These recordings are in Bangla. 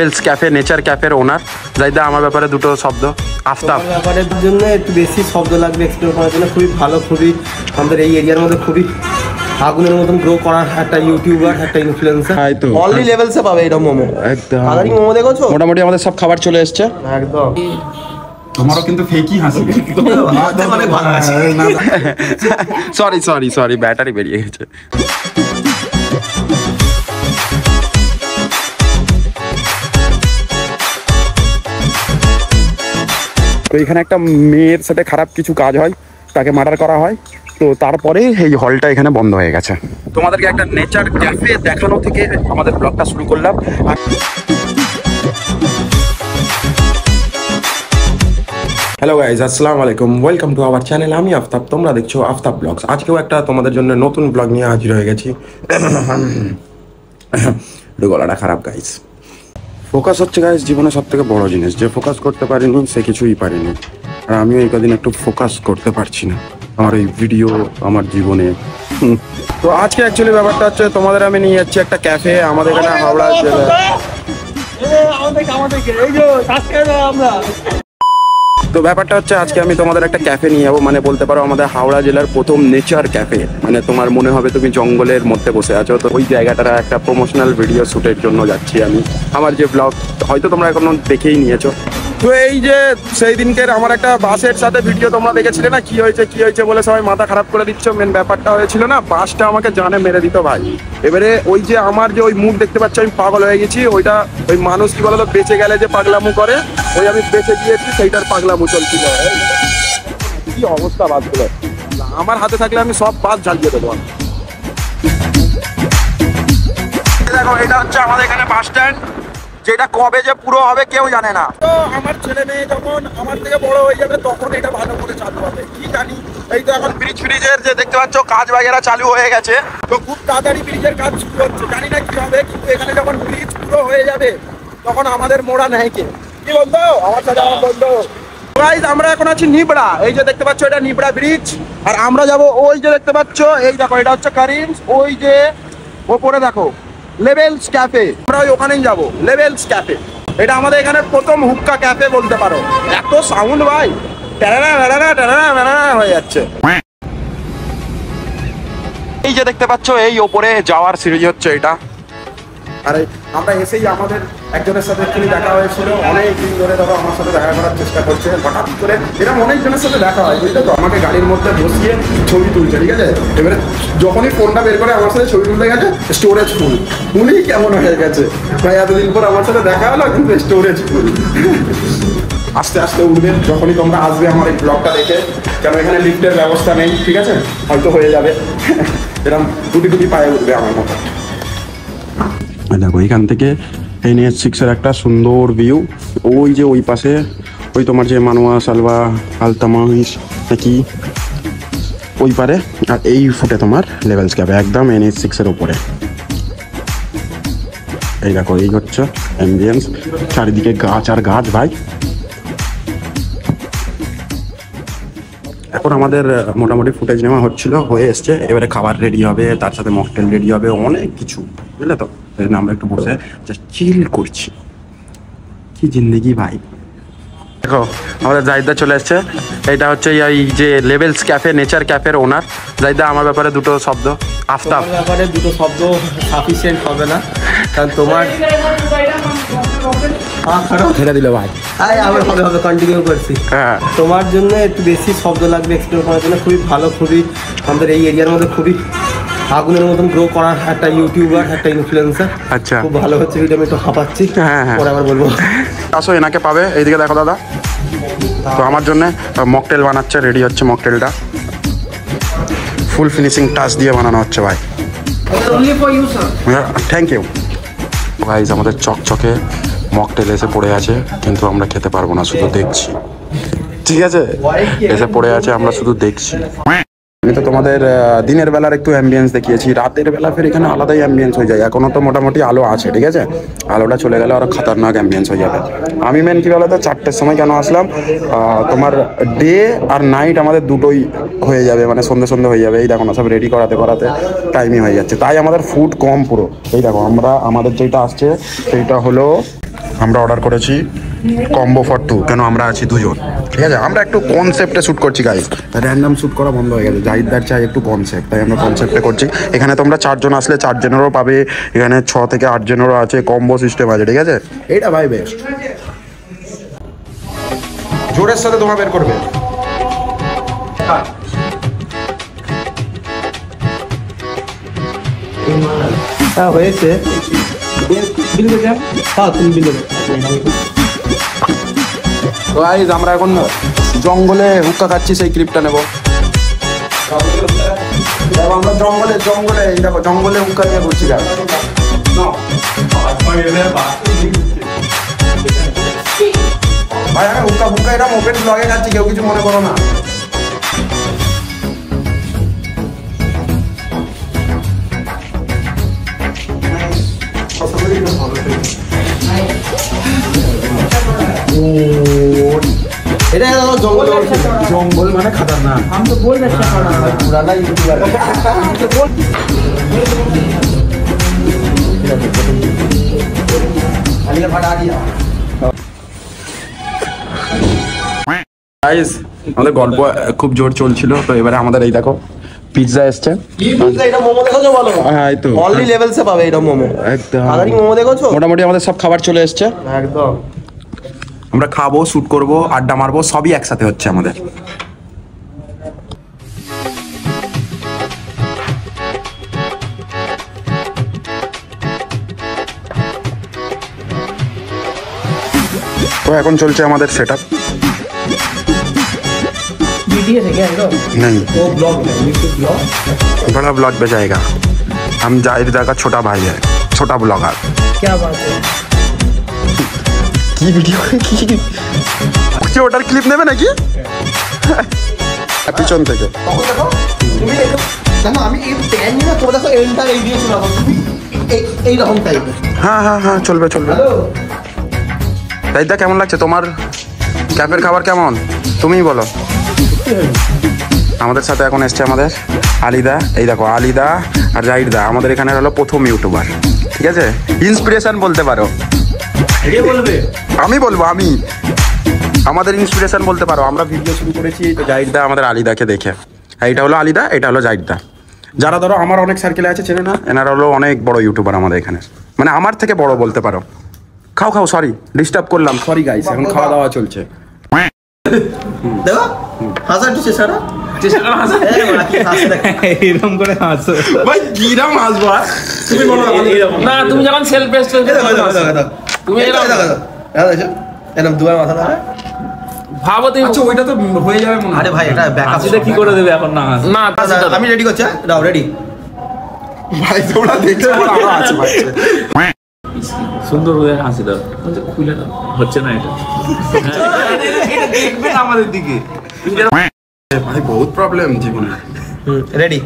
লেভেলস ক্যাফে নেচার ক্যাফের ওনার জাইদা আমার ব্যাপারে দুটো শব্দ আফতাব ব্যাপারের জন্য একটু বেশি শব্দ লাগবে এক্সপ্লোর করার জন্য। খুবই ভালো, খুবই আমাদের এই এরিয়ার মধ্যে খুবই আগুনের মতন গ্রো করার একটা ইউটিউবার, একটা ইনফ্লুয়েন্সার। অনলি লেভেলসে পাবে এটা মোমো। একদম কালারিং মোমো দেখেছো? মোটামুটি আমাদের সব খাবার চলে এসছে। একদম। তোমারও কিন্তু ফেকই হাসি। অনেক ভালো আছে। সরি সরি সরি ব্যাটারি বেরিয়ে গেছে। তো এখানে একটা মেয়ের সাথে খারাপ কিছু কাজ হয়, তাকে মার্ডার করা হয়, তো তারপরে এই হলটা এখানে বন্ধ হয়ে গেছে। তোমাদেরকে একটা নেচার ক্যাফে দেখানো থেকে আমাদের ব্লগটা শুরু করলাম। হ্যালো গাইজ, আসসালামু আলাইকুম, ওয়েলকাম টু আওয়ার চ্যানেল। আমি আফতাব, তোমরা দেখছো আফতাব ব্লগস। আজকেও একটা তোমাদের জন্য নতুন ব্লগ নিয়ে হাজির হয়ে গেছি। গলাটা খারাপ গাইজ। ফোকাস হচ্ছে গাইজ জীবনে সব থেকে বড় জিনিস। যে ফোকাস করতে পারিনি সে কিছুই পারিনি। আর আমিও এই কদিন একটু ফোকাস করতে পারছি না আমার এই ভিডিও, আমার জীবনে। তো আজকে অ্যাকচুয়ালি ব্যাপারটা হচ্ছে, তোমাদের আমি নিয়ে যাচ্ছি একটা ক্যাফে আমাদের এখানে হাওড়া জেলায়। তো ব্যাপারটা হচ্ছে আজকে আমি তোমাদের একটা ক্যাফে নিয়ে যাবো, মানে বলতে পারো আমাদের হাওড়া জেলার প্রথম নেচার ক্যাফে। মানে তোমার মনে হবে তুমি জঙ্গলের মধ্যে বসে আছো। তো ওই জায়গাটার একটা প্রমোশনাল ভিডিও শ্যুটের জন্য যাচ্ছি আমি। আমার যে ব্লগ হয়তো তোমরা এখনো দেখেই নিয়েছো। তো এই যে সেই দিনকের আমার একটা বাসের সাথে ভিডিও তোমরা দেখেছিলে না, কি হয়েছে বলে সবাই মাথা খারাপ করে দিচ্ছ। মেন ব্যাপারটা হয়েছিল না, বাসটা আমাকে জানে মেরে দিত ভাই। এবারে ওই যে আমার যে ওই মুখ দেখতে পাচ্ছ, আমি পাগল হয়ে গেছি। ওইটা ওই মানুষ কি বলতো, বেঁচে গেলে যে পাগলামু করে, ওই আমি বেঁচে গিয়েছি সেইটার পাগলামু চলছিল। কি অবস্থা বাসগুলো, আমার হাতে থাকলে আমি সব বাস ঝালিয়ে দেবো। দেখো এটা হচ্ছে আমাদের এখানে বাস স্ট্যান্ড, যেটা কবে যে পুরো হবে কেউ জানে না। তো আমার ছেলে মেয়ে যখন আমার থেকে বড় হয়ে যাবে তখন এটা ভালো করে চালু হবে কি জানি। এই তো এখন ব্রিজের যে দেখতে পাচ্ছ কাজ বাগেরা চালু হয়ে গেছে, তো খুব তাড়াতাড়ি ব্রিজের কাজ শুরু হচ্ছে। জানি না কি হবে, কিন্তু এখানে যখন ব্রিজ পুরো হয়ে যাবে তখন আমাদের মোড়া নেয় কে, কি বলতো আমার সাথে আমার বন্ধু। গাইস আমরা এখন আছি নিবড়া, এই যে দেখতে পাচ্ছ এটা নিবড়া ব্রিজ। আর আমরা যাব ওই যে দেখতে পাচ্ছ, এই দেখো এটা হচ্ছে কারিমস, ওই যে ওপরে দেখো লেভেলস ক্যাফে, আমরা ওখানেই যাবো লেভেলস ক্যাফে। এটা আমাদের এখানে প্রথম হুক্কা ক্যাফে বলতে পারো। এত সাউন্ড ভাই, হয়ে যাচ্ছে। এই যে দেখতে পাচ্ছ এই ওপরে যাওয়ার সিঁড়ি হচ্ছে এটা। আর আমরা এসেই আমাদের একজনের সাথে একটুখানি দেখা হয়েছিল, অনেক দিন ধরে ধরো আমার সাথে দেখা করার চেষ্টা করছে। হঠাৎ করে এরকম অনেকজনের সাথে দেখা হয়, বুঝলে তো। আমাকে গাড়ির মধ্যে বসিয়ে ছবি তুলছে, ঠিক আছে। এবারে যখনই ফোনটা বের করে আমার সাথে ছবি তুলতে গেছে, স্টোরেজ ফুল। উনি কেমন হয়ে গেছে ভাই, এতদিন পর আমার সাথে দেখা হলো কিন্তু স্টোরেজ ফুল। আস্তে আস্তে উঠবে যখনই তোমরা আসবে আমার এই ব্লগটা দেখে, কেন এখানে লিফটের ব্যবস্থা নেই, ঠিক আছে, হয়তো হয়ে যাবে। এরকম গুটি পায়ে উঠবে আমার মতো। দেখো এখান থেকে NH6-এর একটা সুন্দর ভিউ। ওই যে ওই পাশে ওই তোমার যে মানুয়া সালভা আলতামাহিস নাকি ওই পারে, আর এই ফুটে তোমার লেভেলস ক্যাফে একদম NH6-এর উপরে। এই দেখো এই হচ্ছে অ্যাম্বিয়েন্স, চারিদিকে গাছ আর গাছ ভাই। এখন আমাদের মোটামুটি ফুটেজ নেওয়া হচ্ছিল, হয়ে এসছে। এবারে খাবার রেডি হবে, তার সাথে মকটেল রেডি হবে, অনেক কিছু, বুঝলে তো। আমরা একটু বসে জাস্ট চিল করছি। কি জিন্দেগি ভাই। দেখো আমাদের জাহিদা চলে এসছে। এটা হচ্ছে এই যে লেভেলস ক্যাফে নেচার ক্যাফের ওনার জাহিদা। আমার ব্যাপারে দুটো শব্দ আফতাব। তোমার ব্যাপারে দুটো শব্দ সাফিসিয়েন্ট হবে না, কারণ তোমার ছেড়ে দিল ভাই। হবে কন্টিনিউ করছি। হ্যাঁ, তোমার জন্য একটু বেশি শব্দ লাগবে এক্সপ্লোর করার জন্য। খুবই ভালো, খুবই আমাদের এই এরিয়ার মধ্যে খুবই আগুনের মতন গ্রো করার একটা ইউটিউবার, একটা ইনফ্লুয়েন্সার। আচ্ছা খুব ভালো হচ্ছে ভিডিও, আমি একটু হাঁপাচ্ছি, হ্যাঁ হ্যাঁ পরে আবার বলবো। আসো এনাকে পাবে, এইদিকে দেখো দাদা। তো আমার জন্য মকটেল বানাচ্ছে, রেডি হচ্ছে মকটেলটা। ফুল ফিনিশিং টাচ দিয়ে বানানো হচ্ছে ভাই। Thank you guys. আমাদের চকচকে মকটেল এসে পড়ে আছে, কিন্তু আমরা খেতে পারবো না, শুধু দেখছি, ঠিক আছে। এসে পড়ে আছে, আমরা শুধু দেখছি। আমি তো তোমাদের দিনের বেলার একটু অ্যাম্বিয়েন্স দেখিয়েছি, রাতের বেলা ফের এখানে আলাদাই অ্যাম্বিয়েন্স হয়ে যায়। এখনো তো মোটামুটি আলো আছে, ঠিক আছে, আলোটা চলে গেলে আরো খতরনাক অ্যাম্বিয়েন্স হয়ে যাবে। আমি মেন কি বলতো 4টের সময় কেন আসলাম, তোমার ডে আর নাইট আমাদের দুটোই হয়ে যাবে, মানে সন্ধ্যে সন্ধ্যে হয়ে যাবে। এই দেখো না, সব রেডি করাতে করাতে টাইমই হয়ে যাচ্ছে, তাই আমাদের ফুড কম পুরো। এই দেখো আমাদের যেটা আসছে সেইটা হলো, আমরা অর্ডার করেছি কম্বো ফর 2, কেন আমরা আছি দুজন, ঠিক আছে। আমরা একটু কনসেপ্টে শ্যুট করছি গাইস, র্যান্ডম শ্যুট করা বন্ধ হয়ে গেছে। জাহিদদার চাই একটু কনসেপ্ট, তাই আমরা কনসেপ্টে করছি। এখানে তোমরা 4 জন আসলে 4 জনেরও পাবে, এখানে 6 থেকে 8 জনেরও আছে, কম্বো সিস্টেম আছে, ঠিক আছে। এইটা ভাই বেস্ট, জোরের সাথে তোমার বের করবে। হ্যাঁ হয়েছে। হ্যাঁ তুমি বিল গাইস আমরা এখন জঙ্গলে হুক্কা খাচ্ছি, সেই ক্লিপটা নেব। আমরা জঙ্গলে এই দেখো জঙ্গলে হুক্কা নিয়ে ঘুরছি গাইস। ভাই আমি হুক্কা এটা মোপেড ব্লগে খাচ্ছি, কেউ কিছু মনে করো না। এটা জঙ্গল জঙ্গল মানে খতরনাক। পুরানা ইউটিউবার। গাইস আমাদের গল্প খুব জোর চলছিল, তো এবারে আমাদের এই দেখো পিৎজা এসছে। এটা মোমো দেখেছো বলো? হ্যাঁ এই তো অনলি লেভেলসে পাবে এটা মোমো। একদম আদারি মোমো দেখেছো? মোটামুটি আমাদের সব খাবার চলে এসছে, একদম। আমরা খাবো, শ্যুট করব, আড্ডা মারবো, সবই একসাথে হচ্ছে আমাদের। তো এখন চলছে আমাদের সেটআপ। नहीं बड़ा ब्लॉग पे जाएगा, हम जाहिदा का छोटा भाई है, छोटा ब्लॉगर। क्या बात है? কি ভিডিও কি ওটার ক্লিপ নেবে নাকি পিছন থেকে? তুমি দেখো আমি এই প্যান না, তোমার দেখো এন্টার এই দিয়েছো না, তুমি এই রকম টাইপের। হ্যাঁ হ্যাঁ হ্যাঁ চলবে চলবে। হ্যালো দাইদা কেমন লাগছে তোমার? ক্যাফের খাবার কেমন তুমিই বলো। আমাদের সাথে এখন এসছে আমাদের আলিদা, এই দেখো আলিদা আর জাহিদা আমাদের এখানে হলো প্রথম ইউটিউবার, ঠিক আছে, ইন্সপিরেশন বলতে পারো। আমি বলবো, আমি আমাদের ইন্সপিরেশন বলতে পারো। আমরা ভিডিও শুরু করেছি তো জাহিদা আমাদের আলিদাকে দেখে। এইটা হলো আলিদা, এটা হলো জাহিদা। যারা ধরো আমার অনেক সার্কেলে আছে চেনে না, এনারা হলো অনেক বড় ইউটিউবার আমাদের এখানে, মানে আমার থেকে বড় বলতে পারো। খাও খাও, সরি ডিস্টার্ব করলাম, সরি গাইস, এখন খাওয়া দাওয়া চলছে। দেখো হাজার দিচ্ছে সারা এরকম করে হাসো ভাই, কিরাম হাসবো তুমি বলো। না তুমি যখন সেলফ বেস্ট তুমি এরকম দুবার মাথা ধরে। ভাবো তুমি। আচ্ছা ওইটা তো হয়ে যাবে মনে হয়। আরে ভাই এটা ব্যাকআপ এটা কি করে দেবে এখন? না না আমি রেডি করছি, দাও রেডি ভাই তোমরা দেখছো আমরা আছি ভাই। সুন্দর হয়ে হাসি দাও, খুলে দাও, হচ্ছে না এটা। এটা দেখবে না আমাদের দিকে। ভাই বহুত প্রবলেম জীবনে। রেডি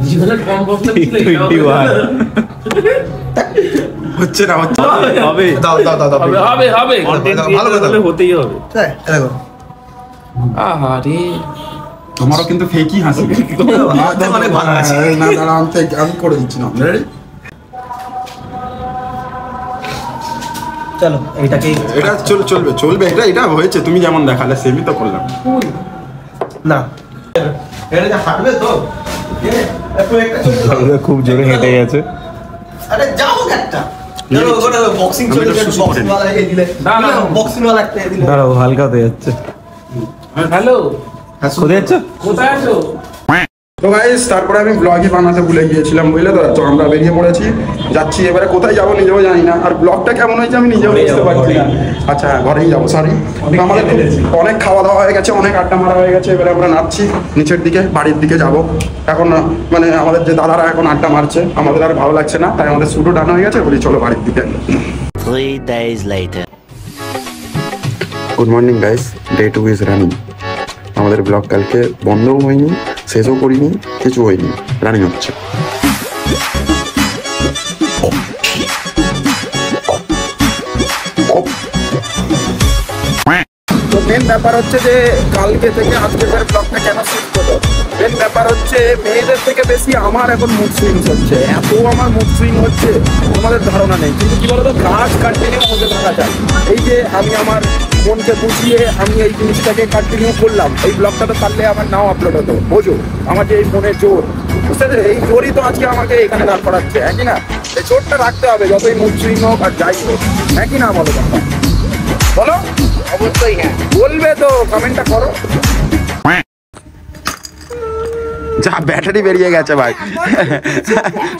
জীবনে কম প্রবলেম ছিল, হচ্ছে না হচ্ছে হবে দাও দাও দাও দাও হবে হবে হবে কন্টেন্ট ভালো কথা। ক্রিয়েটর হতেই হবে। দেখো আহারে তোমারও কিন্তু ফেকই হাসি। অনেক ভালো আছে। না দাঁড়া, আমি করে দিচ্ছি না। রেডি? চলো এইটাকে এটা চলবে চলবে, এটা হয়েছে, তুমি যেমন দেখালে সেমই তো করলাম। না এটা যে হাঁটবে তো একটু একটা চলবে। খুব জোরে হেঁটে গেছে। আরে যাও একটা বক্সিং আমি চলবে, এটা সুসু করে বক্সিং নিই। ওয়ালা এই দিলে না, না। বক্সিং ওয়ালা একটা এই দিলে। দাঁড়াও, হালকা হতে যাচ্ছে। হ্যালো কোথায় যাচ্ছ? কোথায় আছো? তো গাইস তারপরে আমি ব্লগই বানাতে ভুলে গিয়েছিলাম, বুঝলে তো। তো আমরা বেরিয়ে পড়েছি, যাচ্ছি, এবারে কোথায় যাবো নিজেও জানি না, আর ব্লগটা কেমন হয়েছে আমি নিজেও বুঝতে পারছি না। আচ্ছা ঘরেই যাবো, সরি। আমাদের অনেক খাওয়া দাওয়া হয়ে গেছে, অনেক আড্ডা মারা হয়ে গেছে, এবারে আমরা নাচছি নিচের দিকে, বাড়ির দিকে যাব। এখন মানে আমাদের যে দাদারা এখন আড্ডা মারছে, আমাদের আর ভালো লাগছে না, তাই আমাদের শুরু ডান হয়ে গেছে, বলি চলো বাড়ির দিকে। 3 days later. Good morning guys, day 2 is running. আমাদের ব্লগ কালকে বন্ধও হয়নি, শেষও করিনি, কিছু হয়নি, রানিং হচ্ছে। তো মেন ব্যাপার হচ্ছে যে কালকে থেকে আজকে ব্লগটা কেন শিফট হলো, মেন ব্যাপার হচ্ছে মেয়েদের থেকে বেশি আমার এখন মুড সুইংস হচ্ছে, এত আমার মুড সুইং হচ্ছে তোমাদের ধারণা নেই। কিন্তু কি বলতো, কাজ কন্টিনিউ হতে থাকা যায়। এই যে আমি আমার মনকে বুঝিয়ে আমি এই জিনিসটাকে কন্টিনিউ করলাম, এই ব্লগটা পারলে আমার নাও আপলোড হতো। বোঝো আমার যে এই মনের জোর, বুঝতে পারছো, এই জোরই তো আজকে আমাকে এখানে দাঁড় করাচ্ছে, হ্যাঁ কি না? এই জোরটা রাখতে হবে যতই মুড সুইং হোক আর যাই হোক, হ্যাঁ কি না বলো কথা? বলো অবশ্যই হ্যাঁ বলবে তো, কমেন্টটা করো। যা ব্যাটারি বেরিয়ে গেছে ভাই,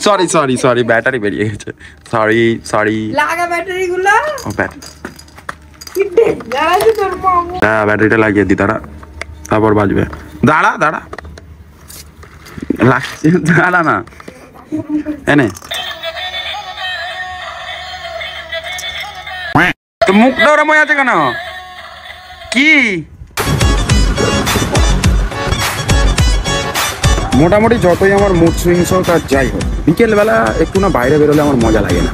সরি সরি সরি ব্যাটারি বেরিয়ে গেছে, সরি সরি। লাগা ব্যাটারি গুলো, হ্যাঁ ব্যাটারিটা লাগিয়ে দি, দাঁড়া তারপর বাজবে। দাঁড়া দাঁড়া লাগছে, দাঁড়া না এনে তো মুখটা ওরম হয়ে আছে কেন? কি মোটামুটি যতই আমার মুড সুইংস হোক আর যাই হোক, বিকেলবেলা একটু না বাইরে বেরোলে আমার মজা লাগে না।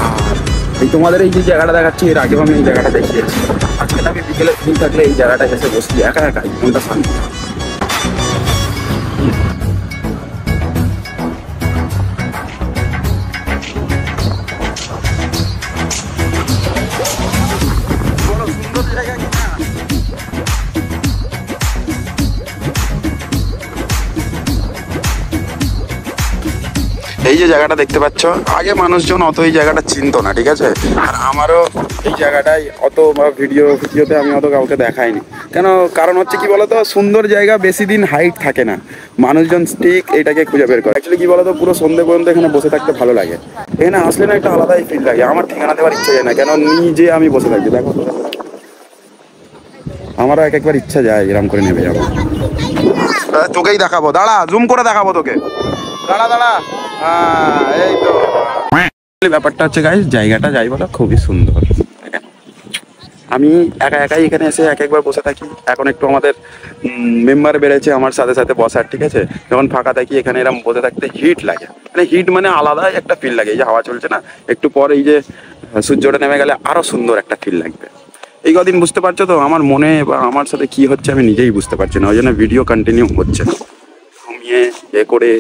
আর এই তোমাদের এই যে জায়গাটা দেখাচ্ছি, এর আগেও আমি এই জায়গাটা দেখিয়েছি। আজকে আমি বিকেলে ফ্রি থাকলে এই জায়গাটা এসে বসি একা একাই, মনটা শান্তি। এই যে জায়গাটা দেখতে পাচ্ছ, আগে মানুষজন অত এই জায়গাটা চিনতো না, ঠিক আছে? আর আমারও এই জায়গাটাই অত ভিডিওতে আমি অত কাউকে দেখাইনি। কেন? কারণ হচ্ছে কি বলতো, সুন্দর জায়গা বেশি দিন হাইট থাকে না, মানুষজন ঠিক এইটাকে খুঁজে বের করে। অ্যাকচুয়ালি কি বলতো, পুরো সন্ধ্যে পর্যন্ত এখানে বসে থাকতে ভালো লাগে, এখানে আসলে না একটা আলাদাই ফিল লাগে। আমার ঠিকানা দেওয়ার ইচ্ছা যায় না, কেন নিজে আমি বসে থাকি। দেখো আমারও একবার ইচ্ছা যায় এরকম করে নেমে যাবো। তোকেই দেখাবো, দাঁড়া জুম করে দেখাবো তোকে, দাঁড়া দাঁড়া। এই তো ব্যাপারটা হচ্ছে গাইস, জায়গাটা যাই বলো খুবই সুন্দর। আমি একা একাই এখানে এসে একবার বসে থাকি। এখন একটু আমাদের মেম্বার বেড়েছে আমার সাথে সাথে বসার, ঠিক আছে? যখন ফাঁকা থাকি এখানে এরকম বসে থাকতে হিট লাগে, মানে হিট মানে আলাদাই একটা ফিল লাগে। এই যে হাওয়া চলছে না, একটু পর এই যে সূর্যটা নেমে গেলে আরো সুন্দর একটা ফিল লাগবে। এই কদিন বুঝতে পারছো তো আমার মনে বা আমার সাথে কি হচ্ছে আমি নিজেই বুঝতে পারছি না, ওই জন্য ভিডিও কন্টিনিউ হচ্ছে না, ঘুমিয়ে এ করে।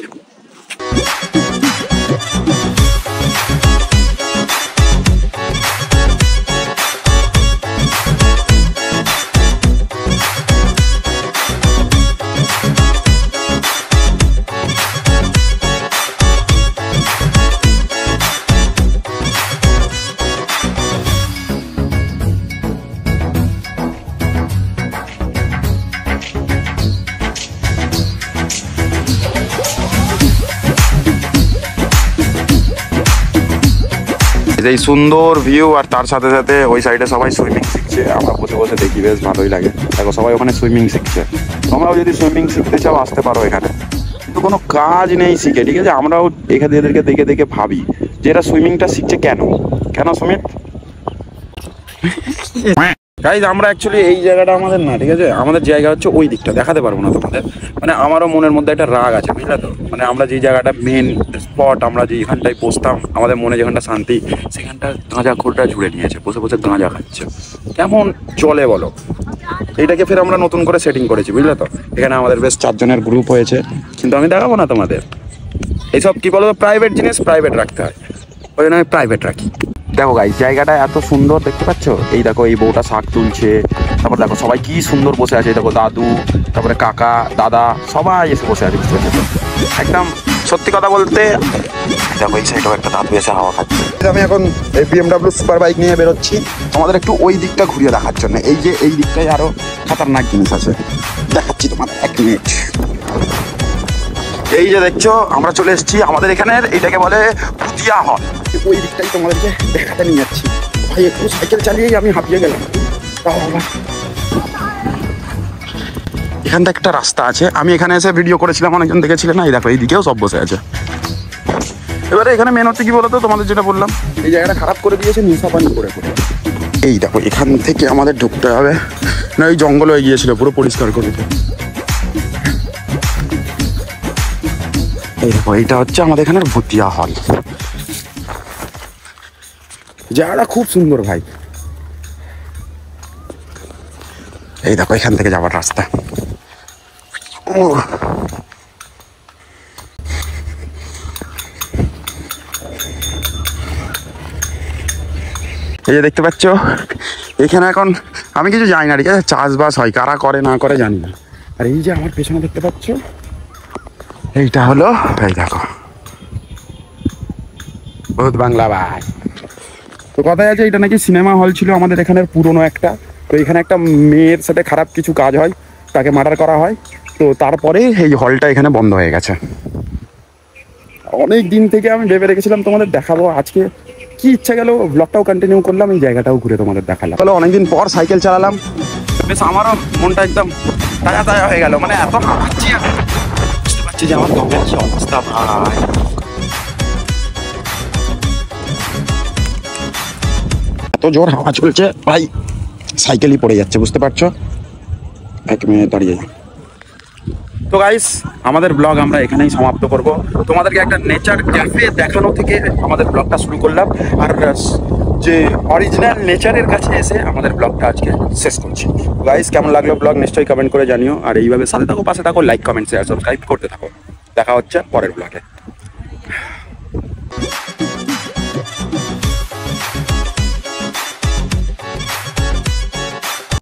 এই সুন্দর ভিউ আর তার সাথে সাথে ওই সাইডে সবাই সুইমিং শিখছে, আমরা বসে বসে দেখি, বেশ ভালোই লাগে। দেখো সবাই ওখানে সুইমিং শিখছে, তোমরাও যদি সুইমিং শিখতে চাও আসতে পারো এখানে, কিন্তু কোনো কাজ নেই শিখে, ঠিক আছে? আমরাও এখানে এদেরকে দেখে দেখে ভাবি যে এরা সুইমিংটা শিখছে কেন কেন সুমিত? গাইজ আমরা অ্যাকচুয়ালি এই জায়গাটা আমাদের না, ঠিক আছে? আমাদের জায়গা হচ্ছে ওই দিকটা, দেখাতে পারবো না তোমাদের। মানে আমারও মনের মধ্যে একটা রাগ আছে, বুঝলে তো? মানে আমরা যেই জায়গাটা মেন স্পট, আমরা যেখানটায় বসতাম, আমাদের মনে যেখানটা শান্তি, সেখানটা গাঁজা খোরটা জুড়ে নিয়েছে, বসে বসে গাঁজা খাচ্ছে। কেমন চলে বলো? এইটাকে ফের আমরা নতুন করে সেটিং করেছি, বুঝলে তো? এখানে আমাদের বেশ 4 জনের গ্রুপ হয়েছে, কিন্তু আমি দেখাবো না তোমাদের। এইসব কি বলো, প্রাইভেট জিনিস প্রাইভেট রাখতে হয়, ওই জন্য আমি প্রাইভেট রাখি। দেখো গাইস জায়গাটা এত সুন্দর, দেখতে পাচ্ছ? এই দেখো এই বউটা শাক তুলছে, তারপর দেখো সবাই কি সুন্দর বসে আছে, দেখো দাদু, তারপরে কাকা, দাদা, সবাই এসে বসে আছে, বুঝতে পারছো? একদম সত্যি কথা বলতে, দেখো এই সাইডেও একটা দাদু এসে হাওয়া খাচ্ছে। আমি এখন এই BMW সুপার বাইক নিয়ে বেরোচ্ছি তোমাদের একটু ওই দিকটা ঘুরিয়ে দেখার জন্য। এই যে এই দিকটায় আরো খতরনাক জিনিস আছে, দেখাচ্ছি তোমাদের, 1 মিনিট। এই যে দেখছো আমরা চলে এসেছি আমাদের এখানের, এইটাকে বলে ভুতিয়া হল। ওই দিকটাই তোমাদেরকে দেখাতে নিয়ে যাচ্ছি। ভাই একটু সাইকেল চালিয়েই আমি হাঁপিয়ে গেলাম। এখানটা একটা রাস্তা আছে, আমি এখানে এসে ভিডিও করেছিলাম, অনেকজন দেখেছিলেন না? এই দেখো এই দিকেও সব বসে আছে। এবারে এখানে মেন হচ্ছে কি বলতো, তোমাদের যেটা বললাম, এই জায়গাটা খারাপ করে দিয়েছে নেশা পানি করে করে। এই দেখো এখান থেকে আমাদের ঢুকতে হবে, না ওই জঙ্গল হয়ে গিয়েছিল, পুরো পরিষ্কার করে দিতে। এই দেখো এইটা হচ্ছে আমাদের এখানের ভুতিয়া হল, জায়গাটা খুব সুন্দর ভাই। এই দেখো এখান থেকে যাওয়ার রাস্তা। এই যে দেখতে পাচ্ছ এখানে এখন আমি কিছু জানি না, ঠিক আছে, চাষবাস হয়, কারা করে না করে জানি না। আর এই যে আমার পেছনে দেখতে পাচ্ছ এইটা হলো, এই দেখো বহুত বাংলা ভাই। তো কথায় আছে এটা নাকি সিনেমা হল ছিল আমাদের এখানের পুরনো একটা। তো এখানে একটা মেয়ের সাথে খারাপ কিছু কাজ হয়, তাকে মার্ডার করা হয়। তো তারপরে এই হলটা এখানে বন্ধ হয়ে গেছে। অনেক দিন থেকে আমি ভেবে রেখেছিলাম তোমাদের দেখাবো, আজকে কি ইচ্ছা গেল ব্লগটাও কন্টিনিউ করলাম, এই জায়গাটাও ঘুরে তোমাদের দেখালাম। তাহলে অনেকদিন পর সাইকেল চালালাম, বেশ আমারও মনটা একদম তাজা তাজা হয়ে গেল। মানে এত হাঁপাচ্ছি আমি, বুঝতে পারছি যে আমার দমের কি অবস্থা ভাই। এত জোর হাওয়া চলছে ভাই, সাইকেলই পড়ে যাচ্ছে, বুঝতে পারছো। 1 মিনিট দাঁড়িয়ে। তো গাইস আমাদের ব্লগ আমরা এখানেই সমাপ্ত করব। তোমাদেরকে একটা নেচার ক্যাফে দেখানো থেকে আমাদের ব্লগটা শুরু করলাম, আর যে অরিজিনাল নেচারের কাছে এসে আমাদের ব্লগটা আজকে শেষ করছি। গাইস কেমন লাগলো ব্লগ নিশ্চয়ই কমেন্ট করে জানিও, আর এইভাবে সাথে থাকো, পাশে থাকো, লাইক কমেন্ট শেয়ার সাবস্ক্রাইব করতে থাকো। দেখা হচ্ছে পরের ব্লগে।